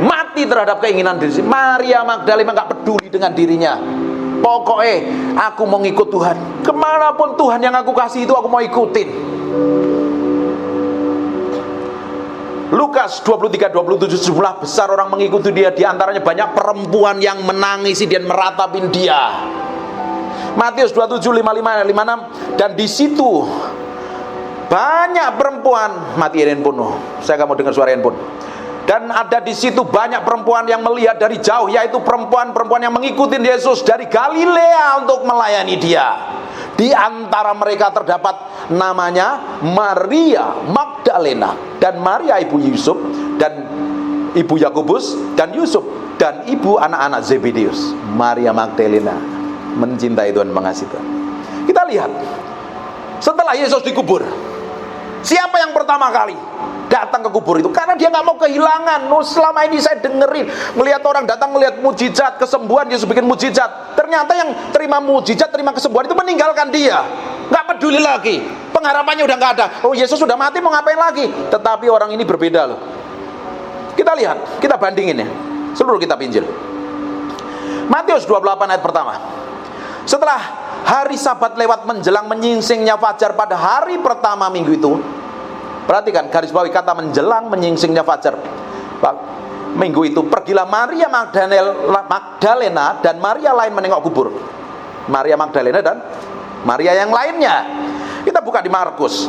Mati terhadap keinginan diri. Maria Magdalena gak peduli dengan dirinya. Pokoknya aku mau ngikut Tuhan. Kemanapun Tuhan yang aku kasih itu aku mau ikutin. Lukas 23-27, jumlah besar orang mengikuti dia, di antaranya banyak perempuan yang menangisi dan meratapin dia. Matius 27:55-56, dan di situ banyak perempuan, mati handphone, saya gak mau dengar suara handphone. Dan ada di situ banyak perempuan yang melihat dari jauh, yaitu perempuan-perempuan yang mengikuti Yesus dari Galilea untuk melayani dia. Di antara mereka terdapat namanya Maria Magdalena dan Maria ibu Yusuf dan ibu Yakobus dan Yusuf dan ibu anak-anak Zebedeus. Maria Magdalena mencintai Tuhan, mengasihi Tuhan. Kita lihat setelah Yesus dikubur, siapa yang pertama kali datang ke kubur itu? Karena dia gak mau kehilangan. Selama ini saya dengerin, melihat orang datang melihat mujizat, kesembuhan, Yesus bikin mujizat. Ternyata yang terima mujizat, terima kesembuhan itu meninggalkan dia. Gak peduli lagi, pengharapannya udah gak ada. Oh, Yesus sudah mati, mau ngapain lagi? Tetapi orang ini berbeda loh. Kita lihat, kita bandingin ya, seluruh kitab Injil. Matius 28 ayat pertama. Setelah hari Sabat lewat menjelang menyingsingnya fajar pada hari pertama minggu itu. Perhatikan garis bawahi kata menjelang menyingsingnya fajar minggu itu, pergilah Maria Magdalena dan Maria lain menengok kubur. Maria Magdalena dan Maria yang lainnya. Kita buka di Markus.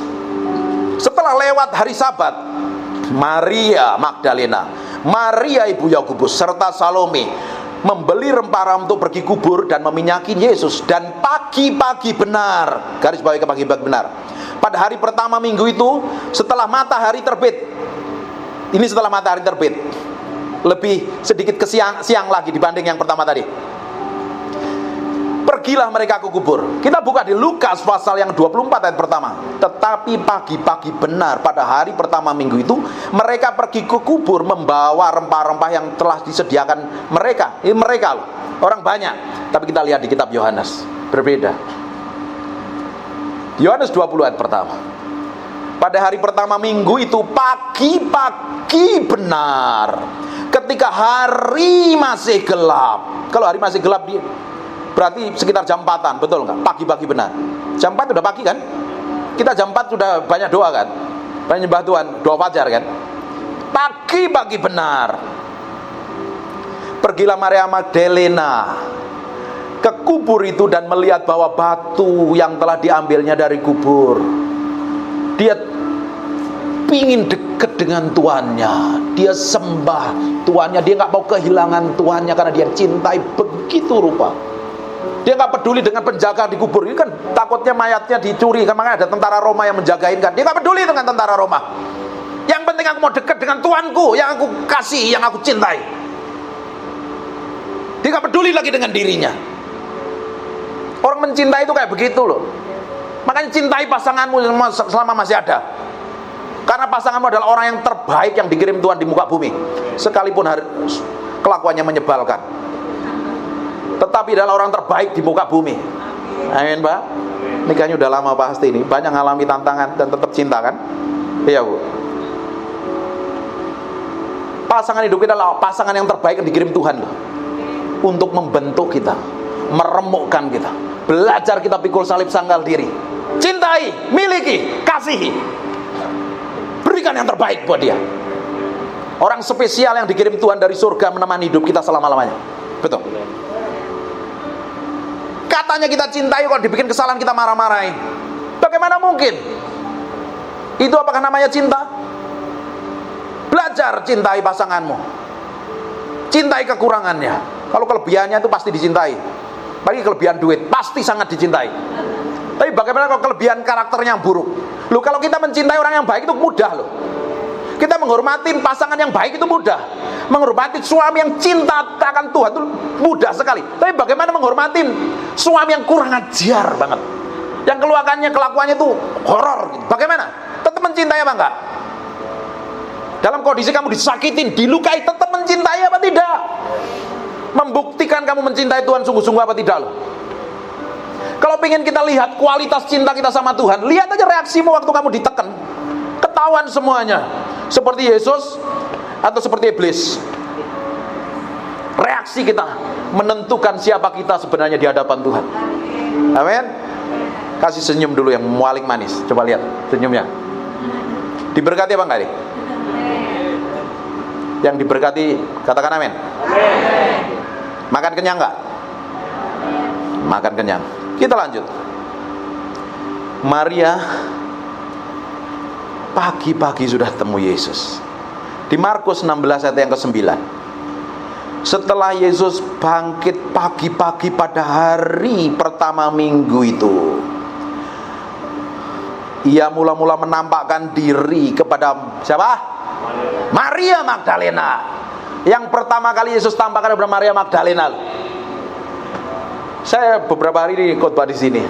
Setelah lewat hari Sabat, Maria Magdalena Maria ibu Yakobus serta Salome membeli rempah-rempah untuk pergi kubur dan meminyakin Yesus. Dan pagi-pagi benar, garis bawahi ke pagi-pagi benar, pada hari pertama minggu itu, setelah matahari terbit. Ini setelah matahari terbit, lebih sedikit ke siang lagi dibanding yang pertama tadi. Pergilah mereka ke kubur. Kita buka di Lukas pasal yang 24 ayat pertama. Tetapi pagi-pagi benar pada hari pertama minggu itu, mereka pergi ke kubur membawa rempah-rempah yang telah disediakan mereka. Ini mereka loh, orang banyak. Tapi kita lihat di kitab Yohanes, berbeda. Yohanes 20 ayat pertama. Pada hari pertama minggu itu, pagi-pagi benar, ketika hari masih gelap. Kalau hari masih gelap berarti sekitar jam 4-an, betul nggak? Pagi-pagi benar. Jam 4 udah pagi kan? Kita jam 4 sudah banyak doa kan? Banyak nyembah Tuhan, doa fajar kan? Pagi-pagi benar. Pergilah Maria Magdalena ke kubur itu dan melihat bahwa batu yang telah diambilnya dari kubur. Dia pingin dekat dengan tuannya. Dia sembah tuannya. Dia nggak mau kehilangan tuannya karena dia cintai begitu rupa. Dia nggak peduli dengan penjaga di kubur. Ini kan takutnya mayatnya dicuri, kan makanya ada tentara Roma yang menjagain kan. Dia nggak peduli dengan tentara Roma. Yang penting aku mau dekat dengan Tuanku, yang aku kasih, yang aku cintai. Dia nggak peduli lagi dengan dirinya. Orang mencintai itu kayak begitu loh. Makanya cintai pasanganmu selama masih ada. Karena pasanganmu adalah orang yang terbaik yang dikirim Tuhan di muka bumi. Sekalipun kelakuannya menyebalkan, tetapi adalah orang terbaik di muka bumi. Amin, Pak. Nikahnya udah lama pasti ini, banyak ngalami tantangan dan tetap cinta kan? Iya, Bu. Pasangan hidup kita adalah pasangan yang terbaik yang dikirim Tuhan loh, untuk membentuk kita, meremukkan kita, belajar kita pikul salib sangkal diri. Cintai, miliki, kasihi, berikan yang terbaik buat dia. Orang spesial yang dikirim Tuhan dari surga menemani hidup kita selama-lamanya. Betul. Katanya kita cintai, kalau dibikin kesalahan kita marah-marahin. Bagaimana mungkin? Itu apakah namanya cinta? Belajar cintai pasanganmu. Cintai kekurangannya. Kalau kelebihannya itu pasti dicintai. Bagi kelebihan duit, pasti sangat dicintai. Tapi bagaimana kalau kelebihan karakternya yang buruk? Loh, kalau kita mencintai orang yang baik itu mudah loh. Kita menghormati pasangan yang baik itu mudah. Menghormati suami yang cinta akan Tuhan itu mudah sekali. Tapi bagaimana menghormati suami yang kurang ajar banget, yang kelakuannya itu horor gitu. Bagaimana? Tetap mencintai apa enggak? Dalam kondisi kamu disakitin, dilukai, tetap mencintai apa tidak? Membuktikan kamu mencintai Tuhan sungguh-sungguh apa tidak loh. Kalau pengen kita lihat kualitas cinta kita sama Tuhan, lihat aja reaksimu waktu kamu ditekan. Ketahuan semuanya. Seperti Yesus atau seperti iblis. Reaksi kita menentukan siapa kita sebenarnya di hadapan Tuhan. Amin. Kasih senyum dulu yang paling manis. Coba lihat senyumnya. Diberkati apa enggak nih? Yang diberkati katakan amin. Makan kenyang enggak? Makan kenyang. Kita lanjut. Maria pagi-pagi sudah temu Yesus. Di Markus 16 ayat yang ke-9. Setelah Yesus bangkit pagi-pagi pada hari pertama minggu itu, ia mula-mula menampakkan diri kepada siapa? Maria Magdalena. Yang pertama kali Yesus tampakkan kepada Maria Magdalena. Saya beberapa hari ini khotbah di sini.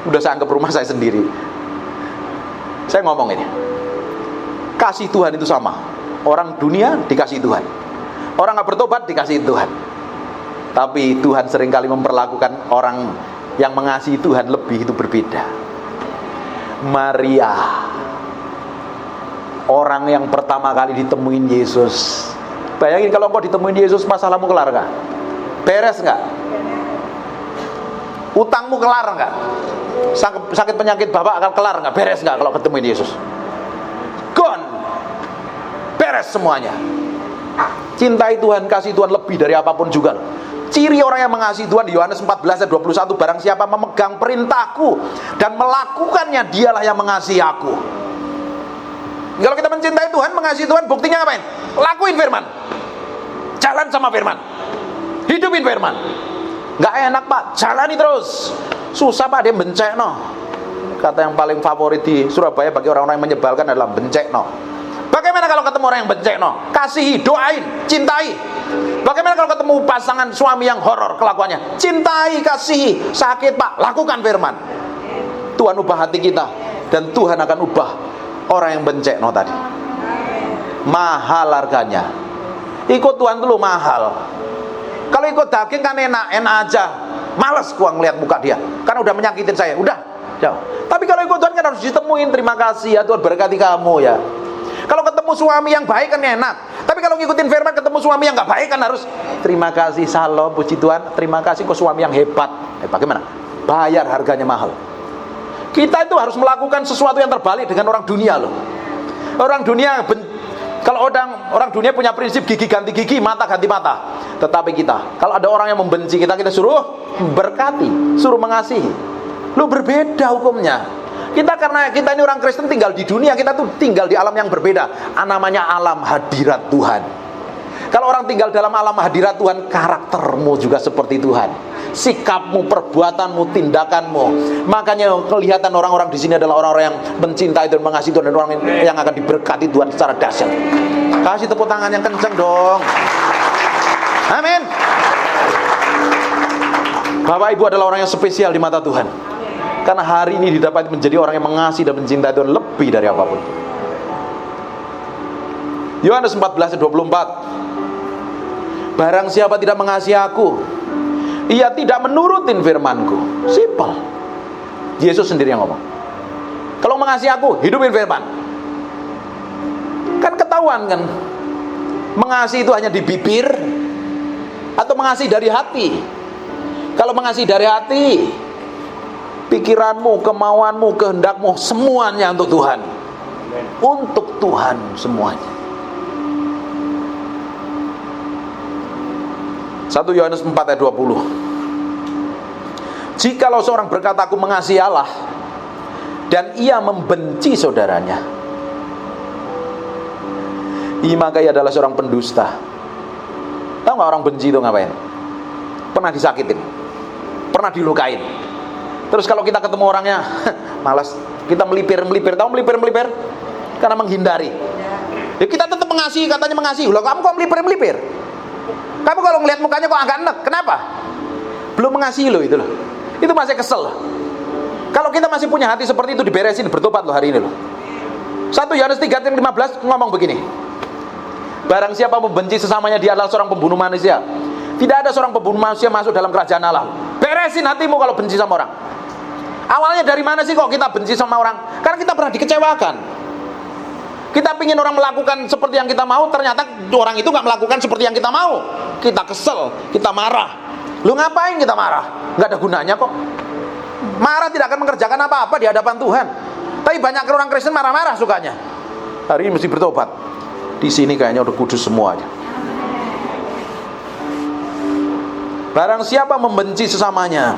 Udah saya anggap rumah saya sendiri. Saya ngomong ini. Kasih Tuhan itu sama. Orang dunia dikasih Tuhan. Orang gak bertobat dikasih Tuhan. Tapi Tuhan seringkali memperlakukan orang yang mengasihi Tuhan lebih itu berbeda. Maria, orang yang pertama kali ditemuin Yesus. Bayangin kalau engkau ditemuin Yesus, masalahmu kelar gak? Beres gak? Utangmu kelar gak? Sakit penyakit bapak akan kelar gak? Beres gak kalau ketemuin Yesus? Gone. Beres semuanya. Cintai Tuhan, kasih Tuhan lebih dari apapun juga. Ciri orang yang mengasihi Tuhan di Yohanes 14 ayat 21, barang siapa memegang perintahku dan melakukannya, dialah yang mengasihi aku. Kalau kita mencintai Tuhan, mengasihi Tuhan, buktinya ngapain? Lakuin firman. jalan sama firman. Hidupin firman. Nggak enak Pak, jalani terus. Susah Pak, dia bencekno. Kata yang paling favorit di Surabaya bagi orang-orang yang menyebalkan adalah bencekno. Bagaimana kalau ketemu orang yang bencekno? Kasihi, doain, cintai. Bagaimana kalau ketemu pasangan suami yang horor kelakuannya? Cintai, kasihi. Sakit Pak, lakukan firman. Tuhan ubah hati kita, dan Tuhan akan ubah orang yang bencekno tadi. Mahal harganya. Ikut Tuhan dulu mahal. Kalau ikut daging kan enak aja. Males gua ngeliat muka dia, karena udah menyakitin saya. Udah, jauh. Tapi kalau ikut Tuhan kan harus ditemuin. Terima kasih ya Tuhan, berkati kamu ya. Kalau ketemu suami yang baik kan enak. Tapi kalau ngikutin firman ketemu suami yang nggak baik kan harus terima kasih, salam, puji Tuhan, terima kasih kok suami yang hebat. Bagaimana? Bayar harganya mahal. Kita itu harus melakukan sesuatu yang terbalik dengan orang dunia loh. Orang dunia kalau orang dunia punya prinsip gigi ganti gigi, mata ganti mata. Tetapi kita, kalau ada orang yang membenci kita, kita suruh berkati, suruh mengasihi. Lu berbeda hukumnya. Kita karena kita ini orang Kristen tinggal di dunia, kita tuh tinggal di alam yang berbeda. Namanya alam hadirat Tuhan. Kalau orang tinggal dalam alam hadirat Tuhan, karaktermu juga seperti Tuhan. Sikapmu, perbuatanmu, tindakanmu. Makanya kelihatan orang-orang di sini adalah orang-orang yang mencintai dan mengasihi Tuhan, dan orang yang akan diberkati Tuhan secara dahsyat. Kasih tepuk tangan yang kencang dong. Amin. Bapak Ibu adalah orang yang spesial di mata Tuhan. Karena hari ini didapat menjadi orang yang mengasihi dan mencintai Tuhan lebih dari apapun. Yohanes 14:24. Barang siapa tidak mengasihi aku, ia tidak menurutin firmanku. Simpel. Yesus sendiri yang ngomong. Kalau mengasihi aku, hidupin firman. Kan ketahuan kan, mengasihi itu hanya di bibir atau mengasihi dari hati. Kalau mengasihi dari hati, pikiranmu, kemauanmu, kehendakmu, semuanya untuk Tuhan. Untuk Tuhan semuanya. 1 Yohanes 4:20. Jikalau seorang berkata aku mengasihi Allah dan ia membenci saudaranya, maka ia adalah seorang pendusta. Tahu gak orang benci itu ngapain? Pernah disakitin, pernah dilukain. Terus kalau kita ketemu orangnya, malas, kita melipir. Tahu melipir? Karena menghindari. Ya kita tetap mengasihi, katanya mengasihi. Loh, kamu kok melipir? Kamu kalau ngelihat mukanya kok agak enek. Kenapa? Belum mengasihi loh itu loh. Itu masih kesel loh. Kalau kita masih punya hati seperti itu, diberesin, bertobat loh hari ini loh. 1 Yohanes 3:15 ngomong begini. Barang siapa membenci sesamanya, dia adalah seorang pembunuh manusia. Tidak ada seorang pembunuh manusia masuk dalam kerajaan Allah. Beresin hatimu kalau benci sama orang. Awalnya dari mana sih kok kita benci sama orang? Karena kita pernah dikecewakan. Kita pingin orang melakukan seperti yang kita mau, ternyata orang itu gak melakukan seperti yang kita mau. Kita kesel, kita marah. Lu ngapain kita marah? Gak ada gunanya kok. Marah tidak akan mengerjakan apa-apa di hadapan Tuhan. Tapi banyak orang Kristen marah-marah sukanya. Hari ini mesti bertobat. Di sini kayaknya udah kudus semuanya. Barang siapa membenci sesamanya,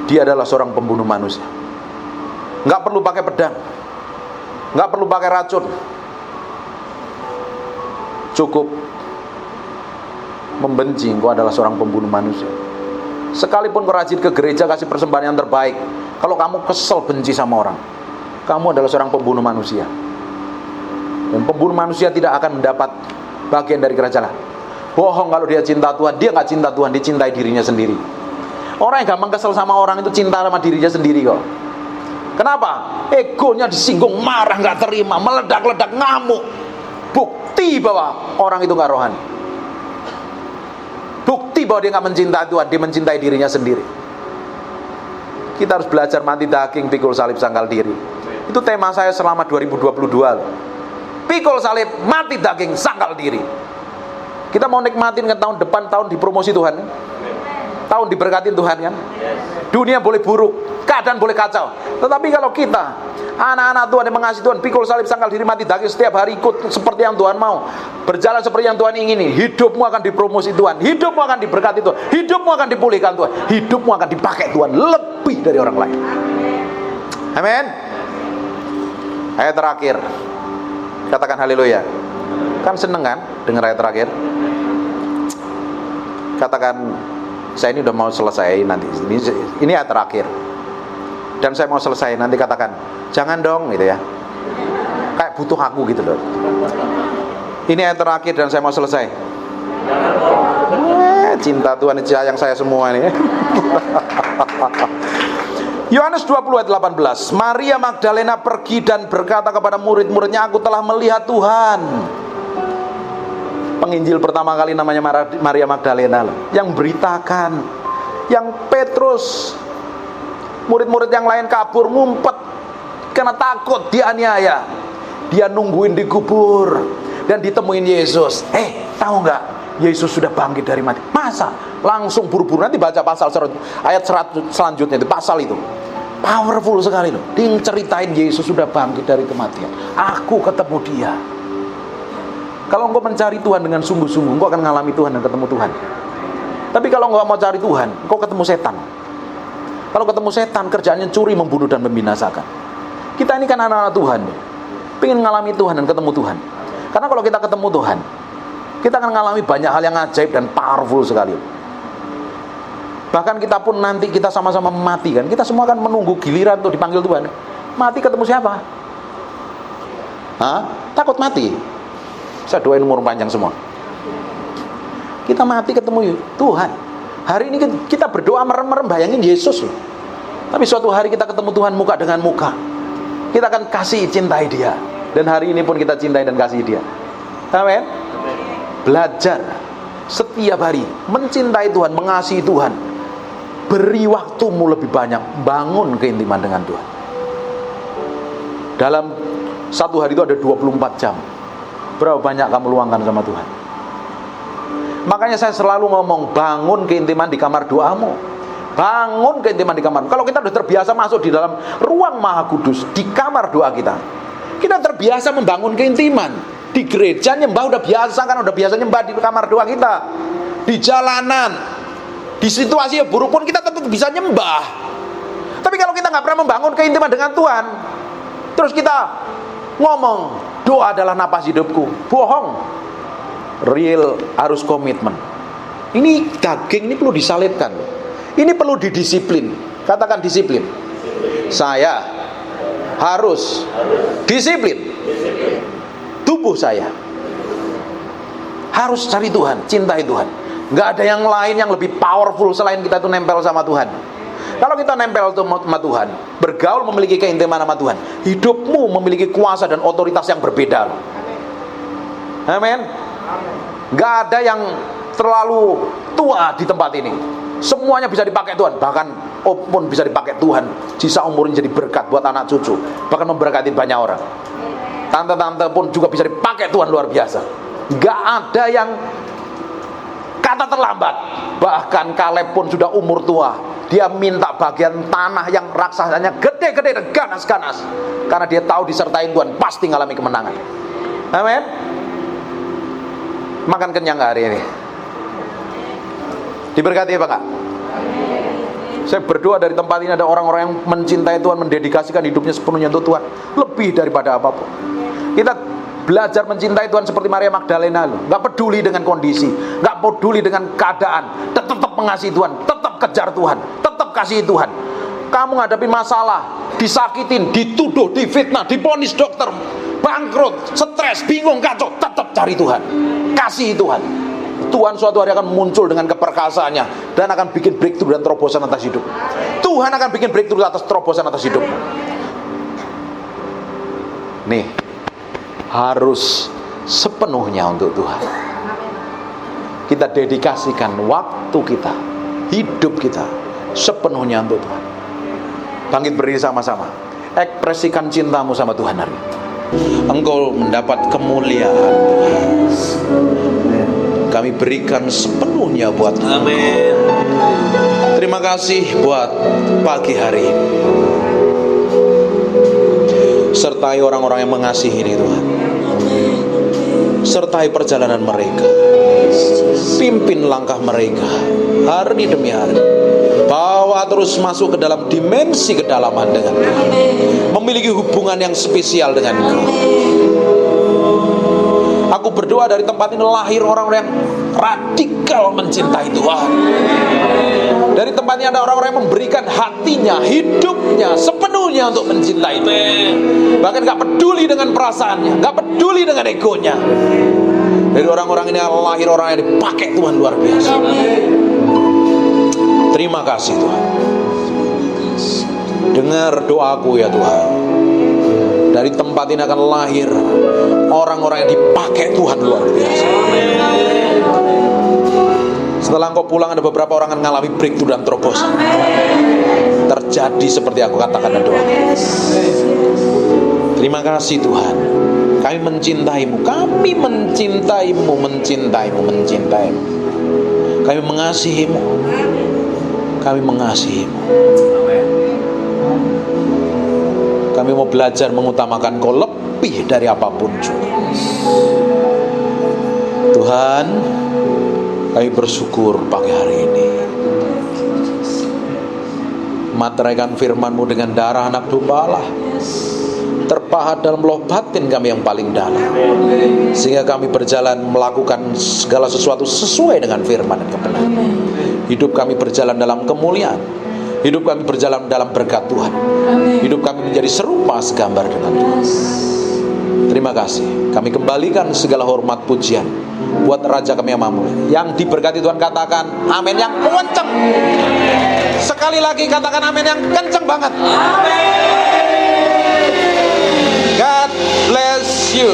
dia adalah seorang pembunuh manusia. Nggak perlu pakai pedang, nggak perlu pakai racun, cukup membenci, engkau adalah seorang pembunuh manusia. Sekalipun kau rajin ke gereja kasih persembahan yang terbaik, kalau kamu kesel benci sama orang, kamu adalah seorang pembunuh manusia. Dan pembunuh manusia tidak akan mendapat bagian dari kerajaan Allah. Bohong kalau dia cinta Tuhan. Dia gak cinta Tuhan, dia cintai dirinya sendiri. Orang yang gampang kesel sama orang itu cinta sama dirinya sendiri kok. Kenapa? Egonya disinggung, marah, gak terima, meledak-ledak, ngamuk. Bukti bahwa orang itu gak rohani. Bukti bahwa dia gak mencintai Tuhan, dia mencintai dirinya sendiri. Kita harus belajar mati daging, pikul salib, sangkal diri. Itu tema saya selama 2022 loh. Pikul salib, mati daging, sangkal diri. Kita mau nikmatin ke tahun depan, tahun dipromosi Tuhan, tahun diberkatin Tuhan kan. Dunia boleh buruk, keadaan boleh kacau, tetapi kalau kita anak-anak Tuhan yang mengasihi Tuhan, pikul salib, sangkal diri, mati daging, setiap hari ikut seperti yang Tuhan mau, berjalan seperti yang Tuhan ingini, hidupmu akan dipromosi Tuhan, hidupmu akan diberkati Tuhan, hidupmu akan dipulihkan Tuhan, hidupmu akan dipakai Tuhan lebih dari orang lain. Amin. Ayat terakhir, katakan haleluya. Kan seneng kan dengar ayat terakhir? Katakan, saya ini udah mau selesai nanti. Ini ayat terakhir. Dan saya mau selesai nanti, katakan, jangan dong gitu ya. Kayak butuh aku gitu loh. Ini ayat terakhir dan saya mau selesai. Cinta Tuhan, sayang saya semua nih. Yohanes 20 ayat 18. Maria Magdalena pergi dan berkata kepada murid-muridnya, aku telah melihat Tuhan. Penginjil pertama kali namanya Maria Magdalena loh, yang beritakan. Yang Petrus, murid-murid yang lain kabur, ngumpet karena takut dianiaya. Dia nungguin di kubur dan ditemuin Yesus. Tahu nggak? Yesus sudah bangkit dari mati. Masa? Langsung buru-buru. Nanti baca pasal ayat 100 selanjutnya itu, pasal itu powerful sekali loh. Dia ceritain Yesus sudah bangkit dari kematian. Aku ketemu dia. Kalau engkau mencari Tuhan dengan sungguh-sungguh, engkau akan mengalami Tuhan dan ketemu Tuhan. Tapi kalau engkau mau cari Tuhan, engkau ketemu setan. Kalau ketemu setan, kerjaannya curi, membunuh, dan membinasakan. Kita ini kan anak-anak Tuhan, pengen mengalami Tuhan dan ketemu Tuhan. Karena kalau kita ketemu Tuhan, kita akan mengalami banyak hal yang ajaib dan powerful sekali. Bahkan kita pun nanti kita sama-sama mati kan. Kita semua akan menunggu giliran untuk dipanggil Tuhan. Mati ketemu siapa? Takut mati? Saya doain umur panjang semua. Kita mati ketemu Tuhan. Hari ini kita berdoa merem-merem bayangin Yesus loh. Tapi suatu hari kita ketemu Tuhan muka dengan muka. Kita akan kasih cintai dia. Dan hari ini pun kita cintai dan kasih dia. Amin. Belajar setiap hari mencintai Tuhan, mengasihi Tuhan. Beri waktumu lebih banyak, bangun keintiman dengan Tuhan. Dalam satu hari itu ada 24 jam. Berapa banyak kamu luangkan sama Tuhan? Makanya saya selalu ngomong, bangun keintiman di kamar doamu. Bangun keintiman di kamar. Kalau kita sudah terbiasa masuk di dalam ruang Maha Kudus, di kamar doa kita, kita terbiasa membangun keintiman. Di gereja nyembah udah biasa kan, udah biasa nyembah di kamar doa kita. Di jalanan, di situasi yang buruk pun kita tetap bisa nyembah. Tapi kalau kita nggak pernah membangun keintiman dengan Tuhan, terus kita ngomong doa adalah napas hidupku, bohong. Real harus komitmen. Ini daging ini perlu disalibkan. Ini perlu didisiplin. Katakan disiplin. Saya harus disiplin. Tubuh saya harus cari Tuhan, cintai Tuhan. Nggak ada yang lain yang lebih powerful selain kita itu nempel sama Tuhan. Kalau kita nempel sama Tuhan, bergaul memiliki keintiman sama Tuhan, hidupmu memiliki kuasa dan otoritas yang berbeda. Amin. Nggak ada yang terlalu tua di tempat ini. Semuanya bisa dipakai Tuhan. Bahkan pun bisa dipakai Tuhan. Sisa umurnya jadi berkat buat anak cucu. Bahkan memberkati banyak orang. Tante-tante pun juga bisa dipakai Tuhan luar biasa. Nggak ada yang kata terlambat. Bahkan Kaleb pun sudah umur tua. Dia minta bagian tanah yang raksasanya gede-gede dan ganas-ganas. Karena dia tahu disertai Tuhan pasti mengalami kemenangan. Amin. Makan kenyang hari ini. Diberkati apa enggak? Saya berdoa dari tempat ini ada orang-orang yang mencintai Tuhan, mendedikasikan hidupnya sepenuhnya untuk Tuhan, lebih daripada apapun. Kita belajar mencintai Tuhan seperti Maria Magdalena loh. Gak peduli dengan kondisi, gak peduli dengan keadaan, tetap mengasihi Tuhan, tetap kejar Tuhan, tetap kasih Tuhan. Kamu ngadapin masalah, disakitin, dituduh, difitnah, divonis dokter, bangkrut, stres, bingung, kacau, tetap cari Tuhan, kasih Tuhan. Tuhan suatu hari akan muncul dengan keperkasaannya dan akan bikin breakthrough dan terobosan atas hidup. Tuhan akan bikin breakthrough atas terobosan atas hidup. Nih, harus sepenuhnya untuk Tuhan. Kita dedikasikan waktu kita, hidup kita sepenuhnya untuk Tuhan. Bangkit berdiri sama-sama. Ekspresikan cintamu sama Tuhan hari ini. Engkau mendapat kemuliaan Tuhan. Kami berikan sepenuhnya buat Tuhan. Amin. Terima kasih buat pagi hari ini. Sertai orang-orang yang mengasihi ini Tuhan. Sertai perjalanan mereka. Pimpin langkah mereka hari demi hari. Bawa terus masuk ke dalam dimensi kedalaman dengan Tuhan. Memiliki hubungan yang spesial dengan Engkau. Aku aku berdoa dari tempat ini lahir orang-orang yang radikal mencintai Tuhan. Dari tempat ini ada orang-orang yang memberikan hatinya, hidupnya sepenuhnya untuk mencintai Tuhan. Bahkan gak peduli dengan perasaannya, gak peduli dengan egonya. Dari orang-orang ini lahir orang yang dipakai Tuhan luar biasa. Terima kasih Tuhan. Dengar doaku ya Tuhan. Dari tempat ini akan lahir orang-orang yang dipakai Tuhan luar biasa. Setelah engkau pulang ada beberapa orang yang mengalami breakthrough dan terobosan. Terjadi seperti aku katakan dan doa. Terima kasih Tuhan. Kami mencintaimu. Kami mencintaimu, mencintaimu, mencintaimu. Kami mengasihimu. Kami mengasihimu. Kami mau belajar mengutamakan Kau lebih dari apapun juga. Tuhan, kami bersyukur pagi hari ini. Materaikan firman-Mu dengan darah anak domba Allah. Terpahat dalam loh batin kami yang paling dalam. Sehingga kami berjalan melakukan segala sesuatu sesuai dengan firman dan kebenaran. Hidup kami berjalan dalam kemuliaan. Hidup kami berjalan dalam berkat Tuhan. Hidup kami menjadi serupa segambar dengan Tuhan. Terima kasih. Kami kembalikan segala hormat pujian buat Raja kami yang mampu. Yang diberkati Tuhan katakan amin yang kenceng. Sekali lagi katakan amin yang kenceng banget. God bless you.